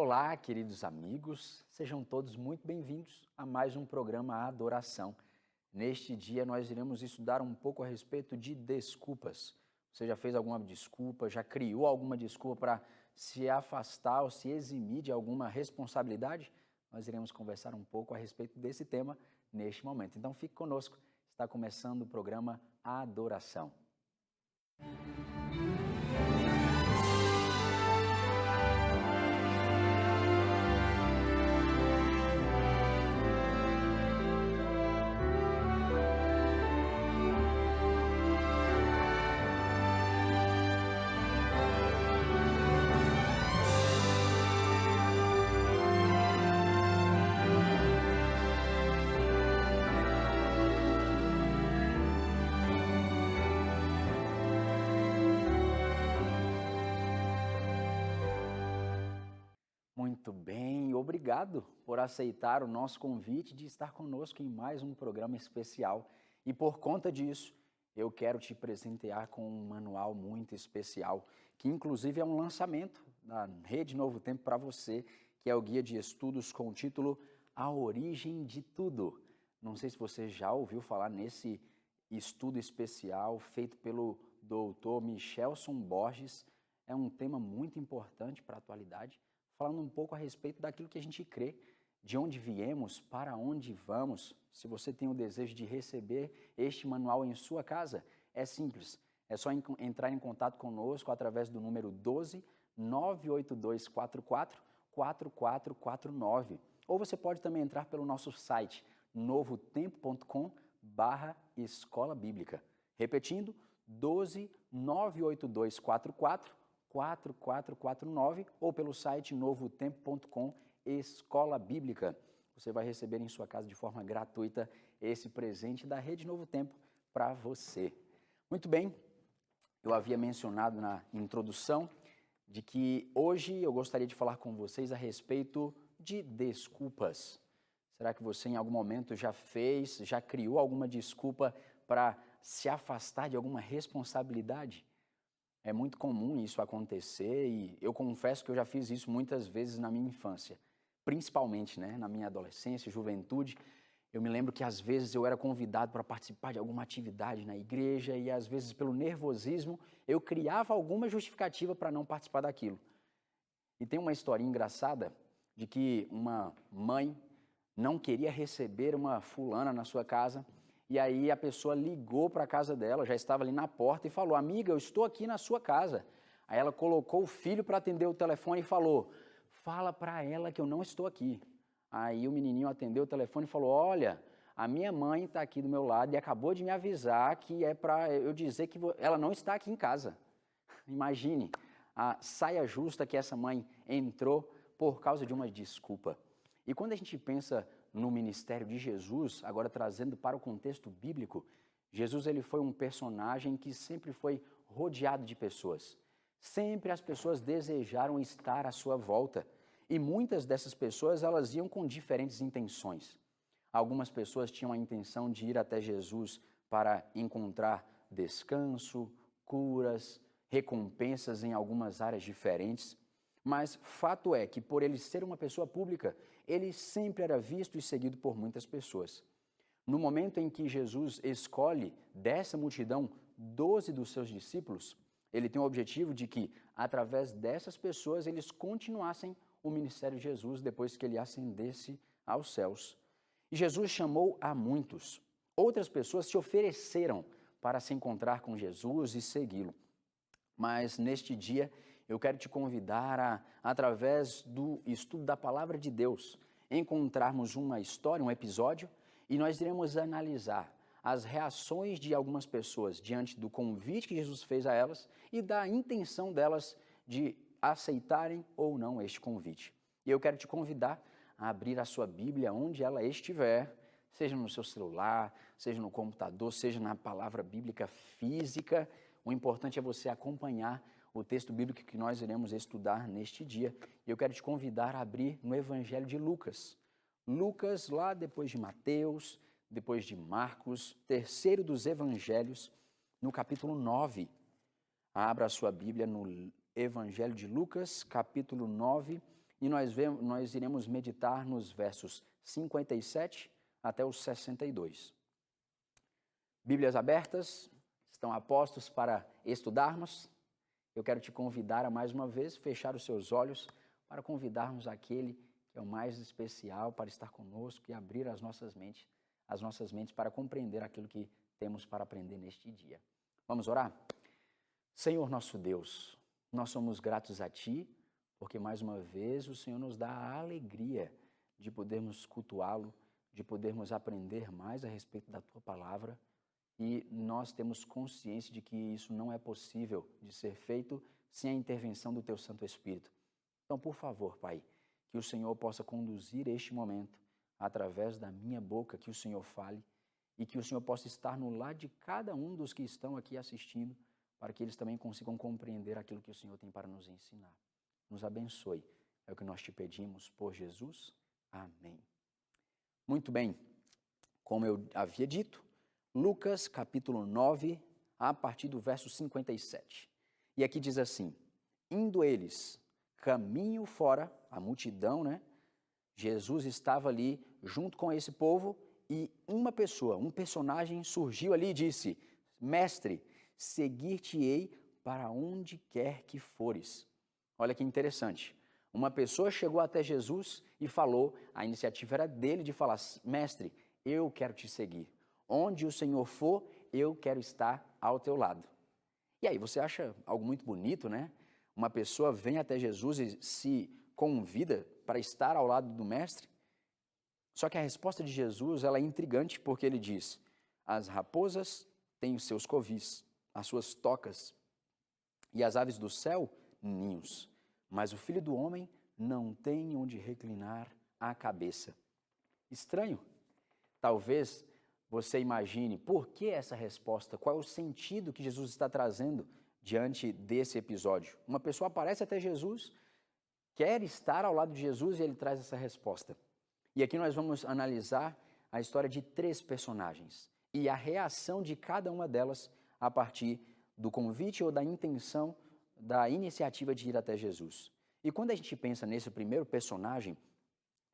Olá, queridos amigos, sejam todos muito bem-vindos a mais um programa Adoração. Neste dia nós iremos estudar um pouco a respeito de desculpas. Você já fez alguma desculpa, já criou alguma desculpa para se afastar ou se eximir de alguma responsabilidade? Nós iremos conversar um pouco a respeito desse tema neste momento. Então fique conosco, está começando o programa Adoração. Muito bem, obrigado por aceitar o nosso convite de estar conosco em mais um programa especial. E por conta disso, eu quero te presentear com um manual muito especial, que inclusive é um lançamento da Rede Novo Tempo para você, que é o guia de estudos com o título A Origem de Tudo. Não sei se você já ouviu falar nesse estudo especial feito pelo doutor Michelson Borges. É um tema muito importante para a atualidade, falando um pouco a respeito daquilo que a gente crê, de onde viemos, para onde vamos. Se você tem o desejo de receber este manual em sua casa, é simples. É só entrar em contato conosco através do número 12 98244 4449. Ou você pode também entrar pelo nosso site novotempo.com/escola bíblica. Repetindo, 12 98244 4449 ou pelo site novotempo.com Escola Bíblica. Você vai receber em sua casa de forma gratuita esse presente da Rede Novo Tempo para você. Muito bem, eu havia mencionado na introdução de que hoje eu gostaria de falar com vocês a respeito de desculpas. Será que você em algum momento já criou alguma desculpa para se afastar de alguma responsabilidade? É muito comum isso acontecer e eu confesso que eu já fiz isso muitas vezes na minha infância, principalmente, na minha adolescência, juventude. Eu me lembro que às vezes eu era convidado para participar de alguma atividade na igreja e às vezes pelo nervosismo eu criava alguma justificativa para não participar daquilo. E tem uma historinha engraçada de que uma mãe não queria receber uma fulana na sua casa. E aí a pessoa ligou para a casa dela, já estava ali na porta e falou: amiga, eu estou aqui na sua casa. Aí ela colocou o filho para atender o telefone e falou: fala para ela que eu não estou aqui. Aí o menininho atendeu o telefone e falou: olha, a minha mãe está aqui do meu lado e acabou de me avisar que é para eu dizer que ela não está aqui em casa. Imagine a saia justa que essa mãe entrou por causa de uma desculpa. E quando a gente pensa no ministério de Jesus, agora trazendo para o contexto bíblico, Jesus ele foi um personagem que sempre foi rodeado de pessoas. Sempre as pessoas desejaram estar à sua volta. E muitas dessas pessoas, elas iam com diferentes intenções. Algumas pessoas tinham a intenção de ir até Jesus para encontrar descanso, curas, recompensas em algumas áreas diferentes. Mas fato é que por ele ser uma pessoa pública, ele sempre era visto e seguido por muitas pessoas. No momento em que Jesus escolhe dessa multidão 12 dos seus discípulos, ele tem o objetivo de que, através dessas pessoas, eles continuassem o ministério de Jesus depois que ele ascendesse aos céus. E Jesus chamou a muitos. Outras pessoas se ofereceram para se encontrar com Jesus e segui-lo. Mas neste dia, eu quero te convidar a, através do estudo da Palavra de Deus, encontrarmos uma história, um episódio, e nós iremos analisar as reações de algumas pessoas diante do convite que Jesus fez a elas e da intenção delas de aceitarem ou não este convite. E eu quero te convidar a abrir a sua Bíblia onde ela estiver, seja no seu celular, seja no computador, seja na palavra bíblica física. O importante é você acompanhar o texto bíblico que nós iremos estudar neste dia. E eu quero te convidar a abrir no Evangelho de Lucas. Lucas, lá depois de Mateus, depois de Marcos, terceiro dos Evangelhos, no capítulo 9. Abra a sua Bíblia no Evangelho de Lucas, capítulo 9, e nós iremos meditar nos versos 57 até os 62. Bíblias abertas, estão a postos para estudarmos. Eu quero te convidar a mais uma vez fechar os seus olhos para convidarmos aquele que é o mais especial para estar conosco e abrir as nossas mentes para compreender aquilo que temos para aprender neste dia. Vamos orar? Senhor nosso Deus, nós somos gratos a Ti, porque mais uma vez o Senhor nos dá a alegria de podermos cultuá-lo, de podermos aprender mais a respeito da Tua palavra, e nós temos consciência de que isso não é possível de ser feito sem a intervenção do Teu Santo Espírito. Então, por favor, Pai, que o Senhor possa conduzir este momento através da minha boca, que o Senhor fale e que o Senhor possa estar no lado de cada um dos que estão aqui assistindo, para que eles também consigam compreender aquilo que o Senhor tem para nos ensinar. Nos abençoe, é o que nós te pedimos por Jesus. Amém. Muito bem, como eu havia dito, Lucas capítulo 9, a partir do verso 57. E aqui diz assim: indo eles caminho fora, a multidão, né? Jesus estava ali junto com esse povo e uma pessoa, um personagem surgiu ali e disse: Mestre, seguir-te-ei para onde quer que fores. Olha que interessante. Uma pessoa chegou até Jesus e falou, a iniciativa era dele de falar: Mestre, eu quero te seguir. Onde o Senhor for, eu quero estar ao teu lado. E aí, você acha algo muito bonito, né? Uma pessoa vem até Jesus e se convida para estar ao lado do Mestre. Só que a resposta de Jesus, ela é intrigante, porque ele diz: as raposas têm os seus covis, as suas tocas, e as aves do céu, ninhos. Mas o Filho do Homem não tem onde reclinar a cabeça. Estranho. Talvez você imagine por que essa resposta, qual é o sentido que Jesus está trazendo diante desse episódio. Uma pessoa aparece até Jesus, quer estar ao lado de Jesus e ele traz essa resposta. E aqui nós vamos analisar a história de 3 personagens e a reação de cada uma delas a partir do convite ou da intenção, da iniciativa de ir até Jesus. E quando a gente pensa nesse primeiro personagem,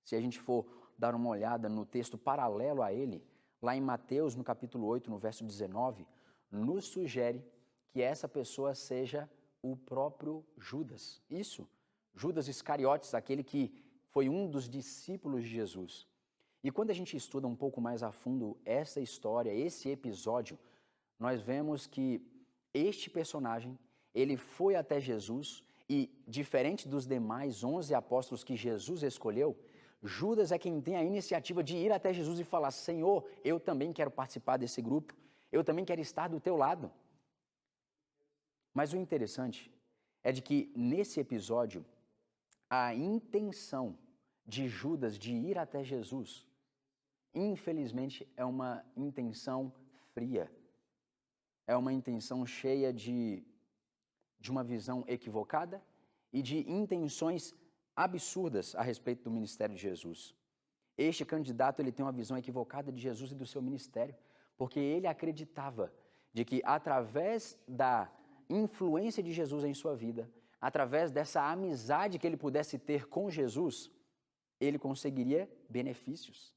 se a gente for dar uma olhada no texto paralelo a ele, lá em Mateus, no capítulo 8, no verso 19, nos sugere que essa pessoa seja o próprio Judas. Isso, Judas Iscariotes, aquele que foi um dos discípulos de Jesus. E quando a gente estuda um pouco mais a fundo essa história, esse episódio, nós vemos que este personagem, ele foi até Jesus e, diferente dos demais 11 apóstolos que Jesus escolheu, Judas é quem tem a iniciativa de ir até Jesus e falar: Senhor, eu também quero participar desse grupo, eu também quero estar do teu lado. Mas o interessante é de que nesse episódio, a intenção de Judas de ir até Jesus, infelizmente, é uma intenção fria. É uma intenção cheia de uma visão equivocada e de intenções absurdas a respeito do ministério de Jesus. Este candidato, ele tem uma visão equivocada de Jesus e do seu ministério, porque ele acreditava de que através da influência de Jesus em sua vida, através dessa amizade que ele pudesse ter com Jesus, ele conseguiria benefícios.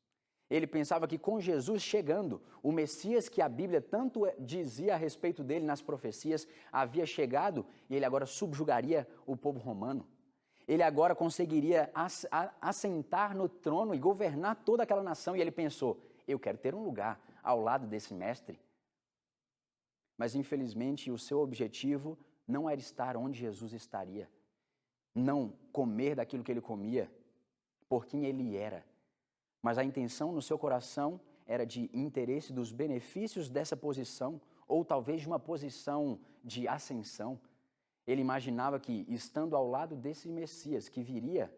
Ele pensava que com Jesus chegando, o Messias que a Bíblia tanto dizia a respeito dele nas profecias, havia chegado e ele agora subjugaria o povo romano. Ele agora conseguiria assentar no trono e governar toda aquela nação. E ele pensou: eu quero ter um lugar ao lado desse mestre. Mas infelizmente o seu objetivo não era estar onde Jesus estaria, não comer daquilo que ele comia, por quem ele era. Mas a intenção no seu coração era de interesse dos benefícios dessa posição, ou talvez de uma posição de ascensão. Ele imaginava que, estando ao lado desse Messias que viria,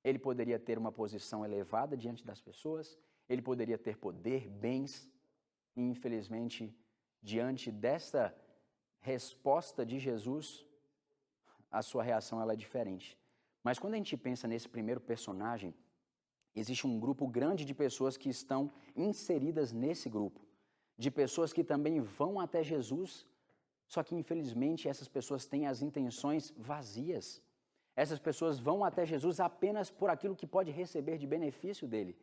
ele poderia ter uma posição elevada diante das pessoas, ele poderia ter poder, bens, e infelizmente, diante dessa resposta de Jesus, a sua reação ela é diferente. Mas quando a gente pensa nesse primeiro personagem, existe um grupo grande de pessoas que estão inseridas nesse grupo, de pessoas que também vão até Jesus, só que infelizmente essas pessoas têm as intenções vazias. Essas pessoas vão até Jesus apenas por aquilo que pode receber de benefício dele.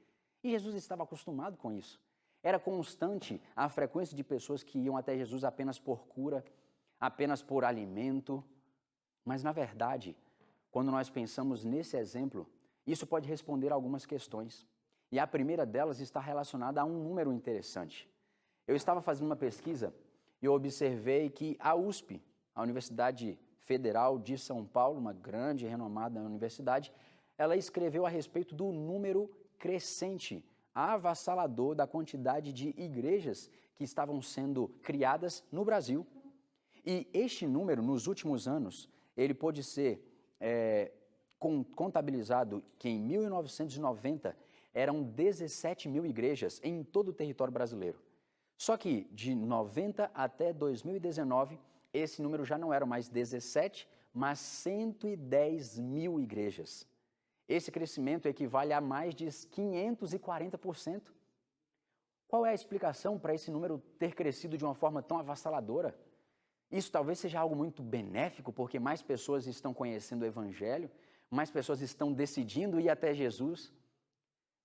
E Jesus estava acostumado com isso. Era constante a frequência de pessoas que iam até Jesus apenas por cura, apenas por alimento. Mas, na verdade, quando nós pensamos nesse exemplo, isso pode responder a algumas questões. E a primeira delas está relacionada a um número interessante. Eu estava fazendo uma pesquisa e eu observei que a USP, a Universidade Federal de São Paulo, uma grande e renomada universidade, ela escreveu a respeito do número crescente, avassalador da quantidade de igrejas que estavam sendo criadas no Brasil. E este número, nos últimos anos, ele pôde ser contabilizado que em 1990 eram 17 mil igrejas em todo o território brasileiro. Só que de 90 até 2019, esse número já não era mais 17, mas 110 mil igrejas. Esse crescimento equivale a mais de 540%. Qual é a explicação para esse número ter crescido de uma forma tão avassaladora? Isso talvez seja algo muito benéfico, porque mais pessoas estão conhecendo o Evangelho, mais pessoas estão decidindo ir até Jesus.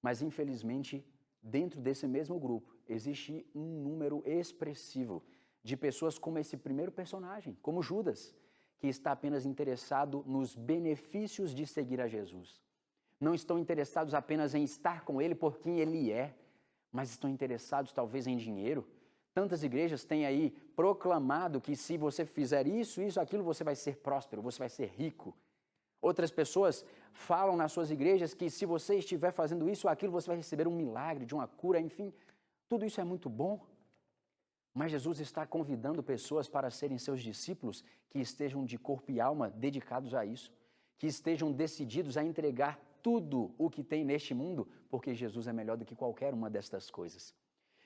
Mas, infelizmente, dentro desse mesmo grupo, existe um número expressivo de pessoas como esse primeiro personagem, como Judas, que está apenas interessado nos benefícios de seguir a Jesus. Não estão interessados apenas em estar com ele por quem ele é, mas estão interessados talvez em dinheiro. Tantas igrejas têm aí proclamado que se você fizer isso, aquilo, você vai ser próspero, você vai ser rico. Outras pessoas falam nas suas igrejas que se você estiver fazendo isso ou aquilo, você vai receber um milagre, de uma cura, enfim. Tudo isso é muito bom. Mas Jesus está convidando pessoas para serem seus discípulos que estejam de corpo e alma dedicados a isso, que estejam decididos a entregar tudo o que tem neste mundo, porque Jesus é melhor do que qualquer uma destas coisas.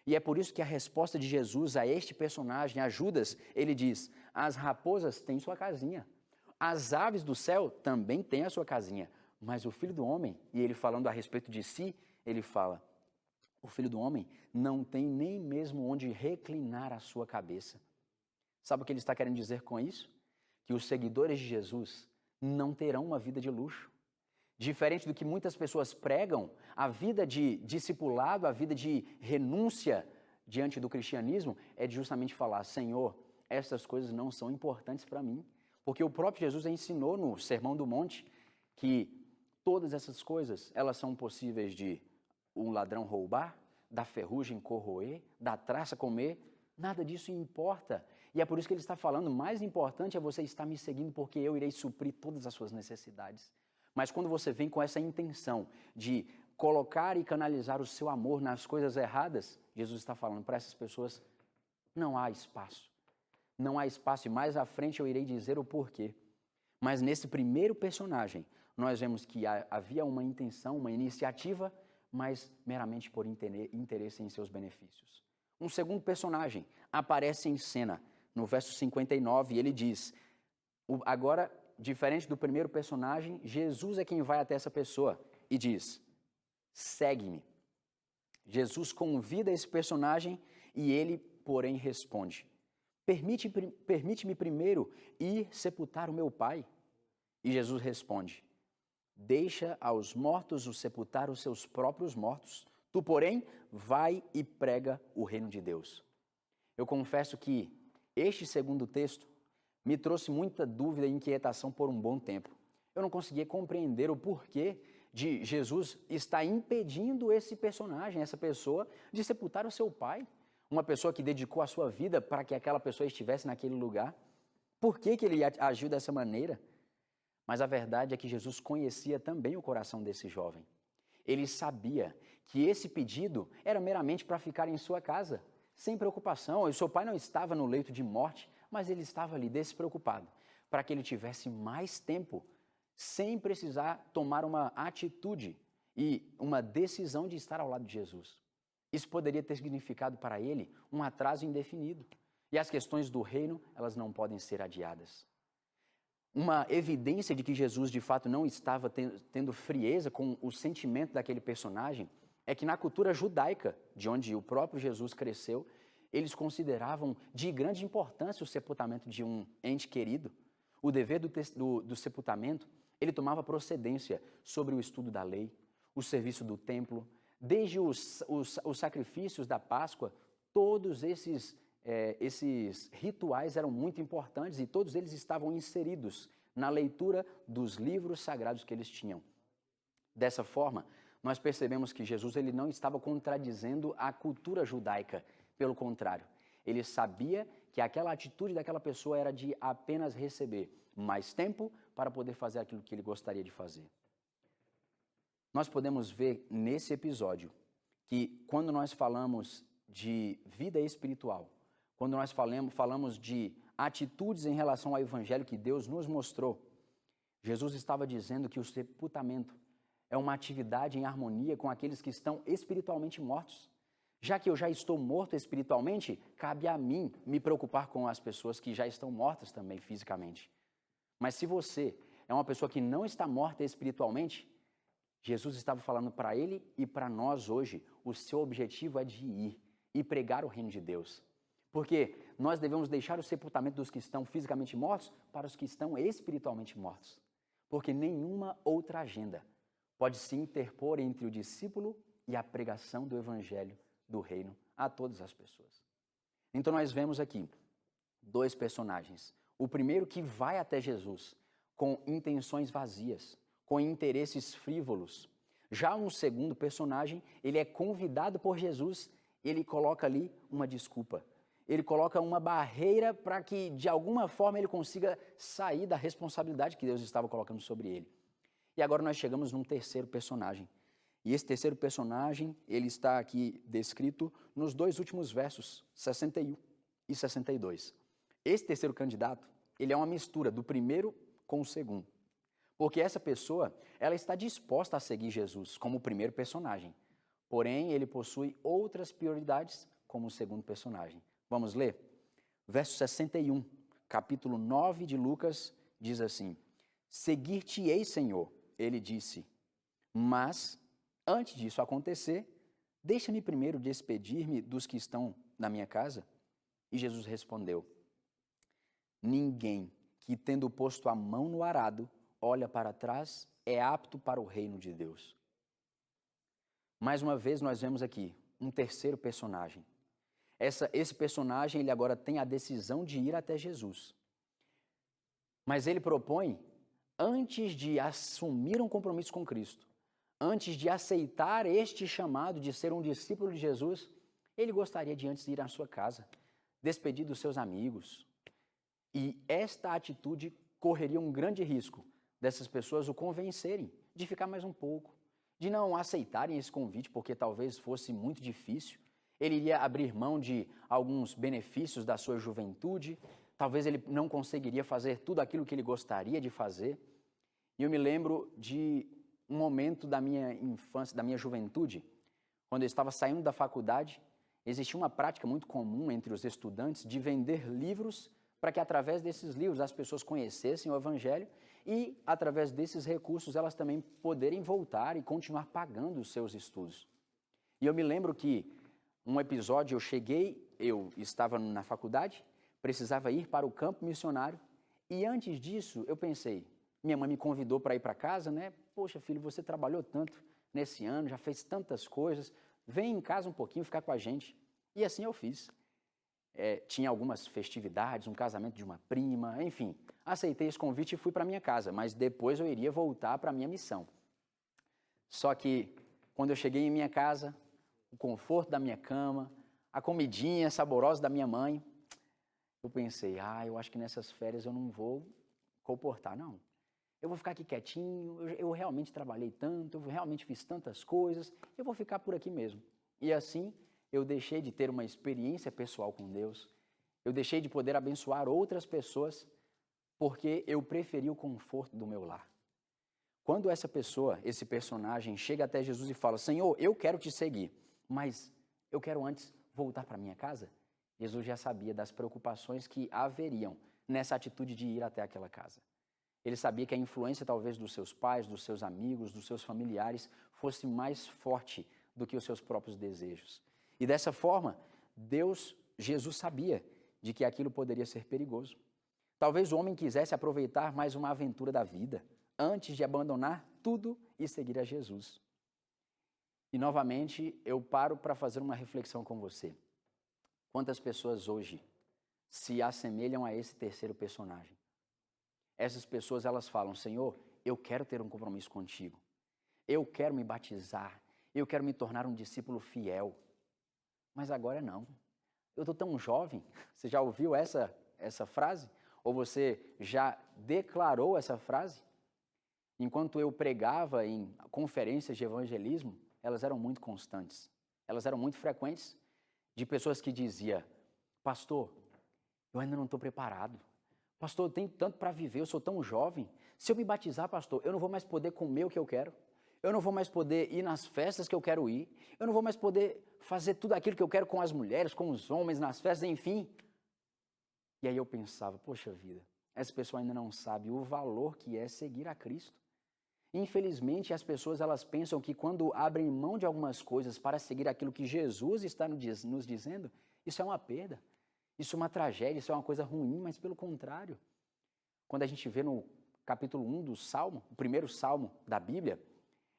E é por isso que a resposta de Jesus a este personagem, a Judas, ele diz: as raposas têm sua casinha, as aves do céu também têm a sua casinha, mas o Filho do Homem, e ele falando a respeito de si, ele fala: o Filho do Homem não tem nem mesmo onde reclinar a sua cabeça. Sabe o que ele está querendo dizer com isso? Que os seguidores de Jesus não terão uma vida de luxo. Diferente do que muitas pessoas pregam, a vida de discipulado, a vida de renúncia diante do cristianismo é de justamente falar: Senhor, essas coisas não são importantes para mim. Porque o próprio Jesus ensinou no Sermão do Monte que todas essas coisas, elas são possíveis de um ladrão roubar, da ferrugem corroer, da traça comer, nada disso importa. E é por isso que ele está falando: mais importante é você estar me seguindo, porque eu irei suprir todas as suas necessidades. Mas quando você vem com essa intenção de colocar e canalizar o seu amor nas coisas erradas, Jesus está falando para essas pessoas: não há espaço. Não há espaço, e mais à frente eu irei dizer o porquê. Mas nesse primeiro personagem, nós vemos que havia uma intenção, uma iniciativa, mas meramente por interesse em seus benefícios. Um segundo personagem aparece em cena, no verso 59, e ele diz: agora, diferente do primeiro personagem, Jesus é quem vai até essa pessoa e diz: segue-me. Jesus convida esse personagem e ele, porém, responde: permite-me primeiro ir sepultar o meu pai. E Jesus responde: deixa aos mortos os sepultar os seus próprios mortos. Tu, porém, vai e prega o reino de Deus. Eu confesso que este segundo texto me trouxe muita dúvida e inquietação por um bom tempo. Eu não conseguia compreender o porquê de Jesus estar impedindo esse personagem, essa pessoa, de sepultar o seu pai. Uma pessoa que dedicou a sua vida para que aquela pessoa estivesse naquele lugar. Por que ele agiu dessa maneira? Mas a verdade é que Jesus conhecia também o coração desse jovem. Ele sabia que esse pedido era meramente para ficar em sua casa, sem preocupação. O seu pai não estava no leito de morte, mas ele estava ali despreocupado, para que ele tivesse mais tempo, sem precisar tomar uma atitude e uma decisão de estar ao lado de Jesus. Isso poderia ter significado para ele um atraso indefinido. E as questões do reino, elas não podem ser adiadas. Uma evidência de que Jesus, de fato, não estava tendo frieza com o sentimento daquele personagem é que na cultura judaica, de onde o próprio Jesus cresceu, eles consideravam de grande importância o sepultamento de um ente querido. O dever do sepultamento Ele tomava procedência sobre o estudo da lei, o serviço do templo, desde os sacrifícios da Páscoa. Todos esses rituais eram muito importantes e todos eles estavam inseridos na leitura dos livros sagrados que eles tinham. Dessa forma, nós percebemos que Jesus ele não estava contradizendo a cultura judaica, pelo contrário. Ele sabia que aquela atitude daquela pessoa era de apenas receber mais tempo para poder fazer aquilo que ele gostaria de fazer. Nós podemos ver nesse episódio que quando nós falamos de vida espiritual, quando nós falamos de atitudes em relação ao evangelho que Deus nos mostrou, Jesus estava dizendo que o sepultamento é uma atividade em harmonia com aqueles que estão espiritualmente mortos. Já que eu já estou morto espiritualmente, cabe a mim me preocupar com as pessoas que já estão mortas também fisicamente. Mas se você é uma pessoa que não está morta espiritualmente, Jesus estava falando para ele e para nós hoje, o seu objetivo é de ir e pregar o reino de Deus. Porque nós devemos deixar o sepultamento dos que estão fisicamente mortos para os que estão espiritualmente mortos. Porque nenhuma outra agenda pode se interpor entre o discípulo e a pregação do evangelho do reino a todas as pessoas. Então nós vemos aqui dois personagens. O primeiro que vai até Jesus com intenções vazias, com interesses frívolos. Já um segundo personagem, ele é convidado por Jesus, ele coloca ali uma desculpa. Ele coloca uma barreira para que, de alguma forma, ele consiga sair da responsabilidade que Deus estava colocando sobre ele. E agora nós chegamos num terceiro personagem. E esse terceiro personagem, ele está aqui descrito nos dois últimos versos, 61 e 62. Esse terceiro candidato, ele é uma mistura do primeiro com o segundo. Porque essa pessoa, ela está disposta a seguir Jesus como o primeiro personagem. Porém, ele possui outras prioridades como o segundo personagem. Vamos ler? Verso 61, capítulo 9 de Lucas, diz assim: Seguir-te-ei, Senhor, ele disse, mas, antes disso acontecer, deixa-me primeiro despedir-me dos que estão na minha casa. E Jesus respondeu, ninguém que, tendo posto a mão no arado, olha para trás, é apto para o reino de Deus. Mais uma vez, nós vemos aqui um terceiro personagem. Esse personagem, ele agora tem a decisão de ir até Jesus. Mas ele propõe, antes de assumir um compromisso com Cristo, antes de aceitar este chamado de ser um discípulo de Jesus, ele gostaria de antes ir à sua casa, despedir dos seus amigos. E esta atitude correria um grande risco dessas pessoas o convencerem de ficar mais um pouco, de não aceitarem esse convite, porque talvez fosse muito difícil. Ele iria abrir mão de alguns benefícios da sua juventude, talvez ele não conseguiria fazer tudo aquilo que ele gostaria de fazer. E eu me lembro de um momento da minha infância, da minha juventude, quando eu estava saindo da faculdade, existia uma prática muito comum entre os estudantes de vender livros para que através desses livros as pessoas conhecessem o Evangelho e através desses recursos elas também poderem voltar e continuar pagando os seus estudos. E eu me lembro que um episódio eu estava na faculdade, precisava ir para o campo missionário e antes disso eu pensei, minha mãe me convidou para ir para casa, né? Poxa, filho, você trabalhou tanto nesse ano, já fez tantas coisas, vem em casa um pouquinho ficar com a gente. E assim eu fiz. Tinha algumas festividades, um casamento de uma prima, enfim. Aceitei esse convite e fui para minha casa, mas depois eu iria voltar para a minha missão. Só que quando eu cheguei em minha casa, o conforto da minha cama, a comidinha saborosa da minha mãe, eu pensei, eu acho que nessas férias eu não vou comportar, não. Eu vou ficar aqui quietinho, eu realmente trabalhei tanto, eu realmente fiz tantas coisas, eu vou ficar por aqui mesmo. E assim, eu deixei de ter uma experiência pessoal com Deus, eu deixei de poder abençoar outras pessoas, porque eu preferi o conforto do meu lar. Quando essa pessoa, esse personagem, chega até Jesus e fala, Senhor, eu quero te seguir, mas eu quero antes voltar para minha casa, Jesus já sabia das preocupações que haveriam nessa atitude de ir até aquela casa. Ele sabia que a influência talvez dos seus pais, dos seus amigos, dos seus familiares fosse mais forte do que os seus próprios desejos. E dessa forma, Jesus sabia de que aquilo poderia ser perigoso. Talvez o homem quisesse aproveitar mais uma aventura da vida, antes de abandonar tudo e seguir a Jesus. E novamente eu paro para fazer uma reflexão com você. Quantas pessoas hoje se assemelham a esse terceiro personagem? Essas pessoas, elas falam: Senhor, eu quero ter um compromisso contigo. Eu quero me batizar. Eu quero me tornar um discípulo fiel. Mas agora não. Eu estou tão jovem. Você já ouviu essa frase? Ou você já declarou essa frase? Enquanto eu pregava em conferências de evangelismo, elas eram muito constantes. Elas eram muito frequentes, de pessoas que diziam: pastor, eu ainda não estou preparado. Pastor, eu tenho tanto para viver, eu sou tão jovem. Se eu me batizar, pastor, eu não vou mais poder comer o que eu quero. Eu não vou mais poder ir nas festas que eu quero ir. Eu não vou mais poder fazer tudo aquilo que eu quero com as mulheres, com os homens, nas festas, enfim. E aí eu pensava: poxa vida, essa pessoa ainda não sabe o valor que é seguir a Cristo. Infelizmente, as pessoas, elas pensam que quando abrem mão de algumas coisas para seguir aquilo que Jesus está nos dizendo, isso é uma perda, isso é uma tragédia, isso é uma coisa ruim, mas pelo contrário. Quando a gente vê no capítulo 1 do Salmo, o primeiro Salmo da Bíblia,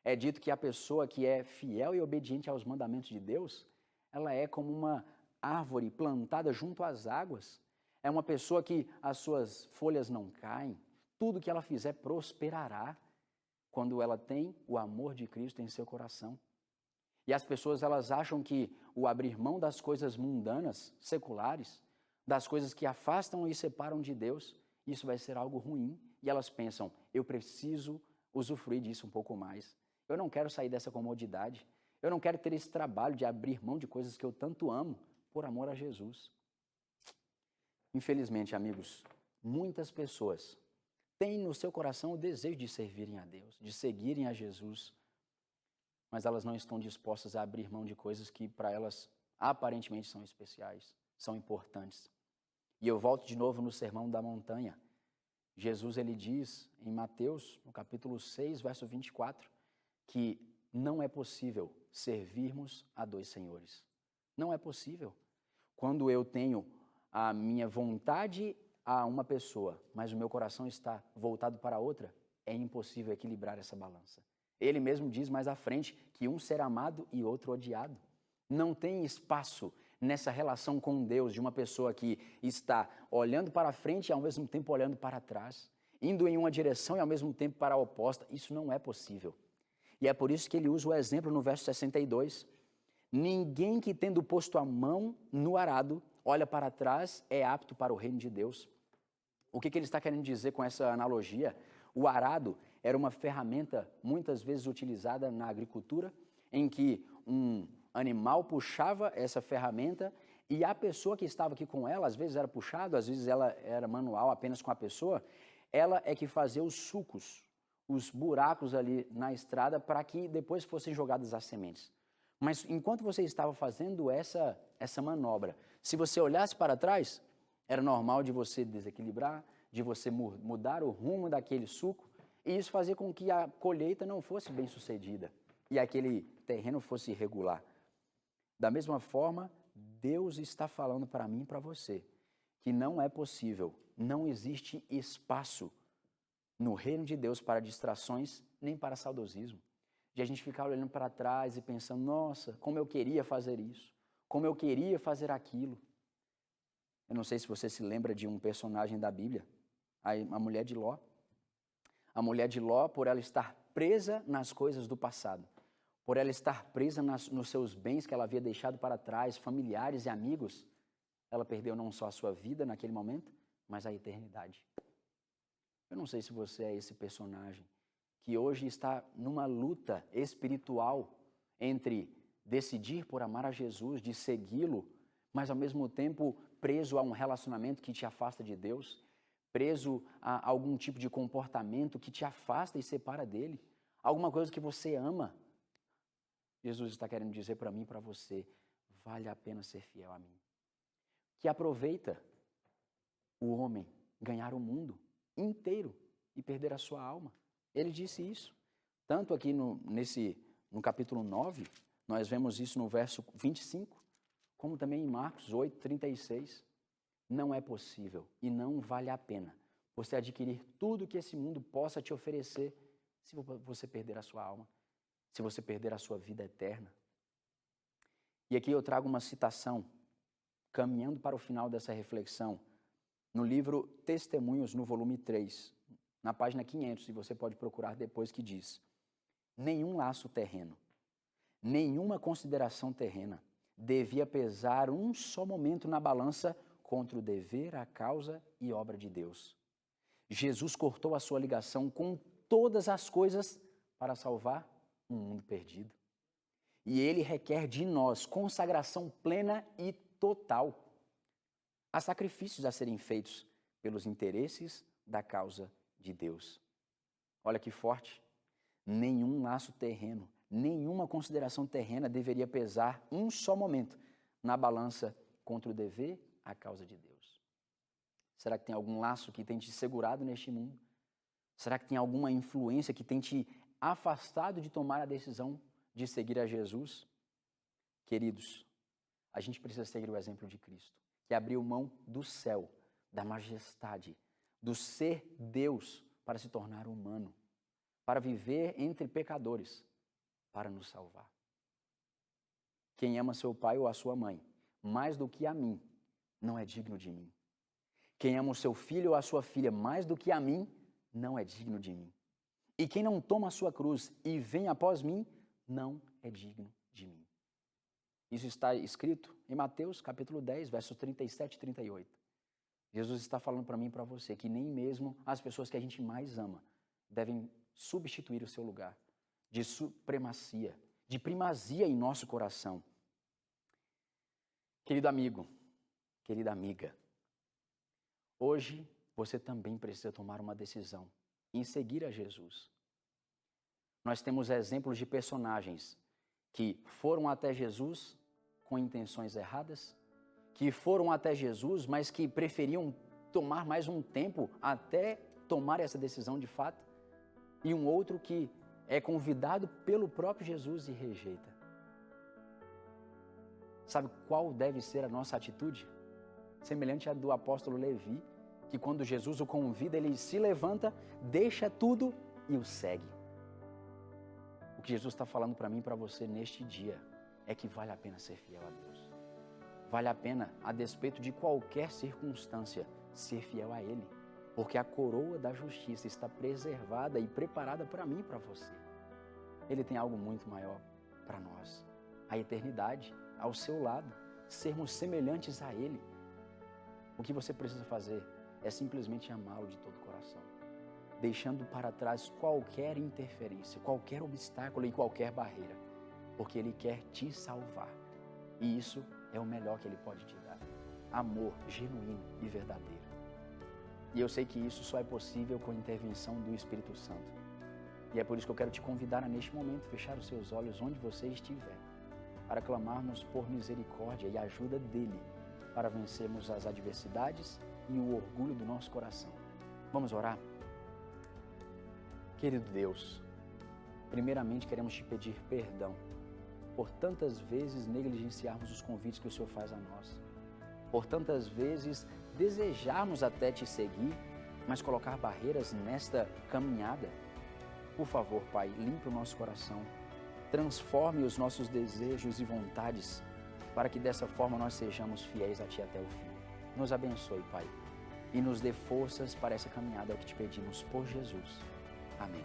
é dito que a pessoa que é fiel e obediente aos mandamentos de Deus, ela é como uma árvore plantada junto às águas. É uma pessoa que as suas folhas não caem, tudo que ela fizer prosperará, quando ela tem o amor de Cristo em seu coração. E as pessoas, elas acham que o abrir mão das coisas mundanas, seculares, das coisas que afastam e separam de Deus, isso vai ser algo ruim. E elas pensam: eu preciso usufruir disso um pouco mais. Eu não quero sair dessa comodidade. Eu não quero ter esse trabalho de abrir mão de coisas que eu tanto amo por amor a Jesus. Infelizmente, amigos, muitas pessoas têm no seu coração o desejo de servirem a Deus, de seguirem a Jesus, mas elas não estão dispostas a abrir mão de coisas que para elas aparentemente são especiais, são importantes. E eu volto de novo no Sermão da Montanha. Jesus, ele diz em Mateus, no capítulo 6, verso 24, que não é possível servirmos a dois senhores. Não é possível. Quando eu tenho a minha vontade a uma pessoa, mas o meu coração está voltado para outra, é impossível equilibrar essa balança. Ele mesmo diz mais à frente que um será amado e outro odiado. Não tem espaço nessa relação com Deus de uma pessoa que está olhando para frente e ao mesmo tempo olhando para trás, indo em uma direção e ao mesmo tempo para a oposta. Isso não é possível. E é por isso que ele usa o exemplo no verso 62. Ninguém que tendo posto a mão no arado olha para trás é apto para o reino de Deus. O que ele está querendo dizer com essa analogia? O arado era uma ferramenta muitas vezes utilizada na agricultura, em que um animal puxava essa ferramenta e a pessoa que estava aqui com ela, às vezes era puxado, às vezes ela era manual apenas com a pessoa, ela é que fazia os sulcos, os buracos ali na estrada para que depois fossem jogadas as sementes. Mas enquanto você estava fazendo essa manobra, se você olhasse para trás, era normal de você desequilibrar, de você mudar o rumo daquele suco, e isso fazia com que a colheita não fosse bem sucedida e aquele terreno fosse irregular. Da mesma forma, Deus está falando para mim e para você que não é possível, não existe espaço no reino de Deus para distrações nem para saudosismo. De a gente ficar olhando para trás e pensando: nossa, como eu queria fazer isso, como eu queria fazer aquilo. Eu não sei se você se lembra de um personagem da Bíblia, a mulher de Ló. A mulher de Ló, por ela estar presa nas coisas do passado, por ela estar presa nos seus bens que ela havia deixado para trás, familiares e amigos, ela perdeu não só a sua vida naquele momento, mas a eternidade. Eu não sei se você é esse personagem que hoje está numa luta espiritual entre decidir por amar a Jesus, de segui-lo, mas ao mesmo tempo preso a um relacionamento que te afasta de Deus, preso a algum tipo de comportamento que te afasta e separa dele, alguma coisa que você ama. Jesus está querendo dizer para mim e para você: vale a pena ser fiel a mim. Que aproveita o homem ganhar o mundo inteiro e perder a sua alma. Ele disse isso. Tanto aqui no capítulo 9, nós vemos isso no verso 25, como também em Marcos 8, 36. Não é possível e não vale a pena você adquirir tudo que esse mundo possa te oferecer se você perder a sua alma, se você perder a sua vida eterna. E aqui eu trago uma citação, caminhando para o final dessa reflexão, no livro Testemunhos, no volume 3, na página 500, e você pode procurar depois, que diz: nenhum laço terreno, nenhuma consideração terrena devia pesar um só momento na balança contra o dever, a causa e obra de Deus. Jesus cortou a sua ligação com todas as coisas para salvar um mundo perdido. E ele requer de nós consagração plena e total. Há sacrifícios a serem feitos pelos interesses da causa de Deus. Olha que forte. Nenhum laço terreno, nenhuma consideração terrena deveria pesar um só momento na balança contra o dever, a causa de Deus. Será que tem algum laço que tem te segurado neste mundo? Será que tem alguma influência que tem te afastado de tomar a decisão de seguir a Jesus? Queridos, a gente precisa seguir o exemplo de Cristo, que abriu mão do céu, da majestade, do ser Deus para se tornar humano, para viver entre pecadores, para nos salvar. Quem ama seu pai ou a sua mãe mais do que a mim, não é digno de mim. Quem ama o seu filho ou a sua filha mais do que a mim, não é digno de mim. E quem não toma a sua cruz e vem após mim, não é digno de mim. Isso está escrito em Mateus capítulo 10, versos 37 e 38. Jesus está falando para mim e para você que nem mesmo as pessoas que a gente mais ama devem substituir o seu lugar de supremacia, de primazia em nosso coração. Querido amigo, querida amiga, hoje você também precisa tomar uma decisão em seguir a Jesus. Nós temos exemplos de personagens que foram até Jesus com intenções erradas, que foram até Jesus, mas que preferiam tomar mais um tempo até tomar essa decisão de fato, e um outro que é convidado pelo próprio Jesus e rejeita. Sabe qual deve ser a nossa atitude? Semelhante à do apóstolo Levi, que quando Jesus o convida, ele se levanta, deixa tudo e o segue. O que Jesus está falando para mim e para você neste dia é que vale a pena ser fiel a Deus. Vale a pena, a despeito de qualquer circunstância, ser fiel a Ele, porque a coroa da justiça está preservada e preparada para mim e para você. Ele tem algo muito maior para nós, a eternidade ao seu lado, sermos semelhantes a Ele. O que você precisa fazer é simplesmente amá-lo de todo o coração, deixando para trás qualquer interferência, qualquer obstáculo e qualquer barreira, porque Ele quer te salvar. E isso é o melhor que Ele pode te dar. Amor genuíno e verdadeiro. E eu sei que isso só é possível com a intervenção do Espírito Santo. E é por isso que eu quero te convidar a, neste momento, fechar os seus olhos onde você estiver, para clamarmos por misericórdia e ajuda dEle, para vencermos as adversidades e o orgulho do nosso coração. Vamos orar? Querido Deus, primeiramente queremos te pedir perdão por tantas vezes negligenciarmos os convites que o Senhor faz a nós, por tantas vezes desejarmos até te seguir, mas colocar barreiras nesta caminhada. Por favor, Pai, limpe o nosso coração, transforme os nossos desejos e vontades, para que dessa forma nós sejamos fiéis a Ti até o fim. Nos abençoe, Pai, e nos dê forças para essa caminhada, é o que te pedimos por Jesus. Amém.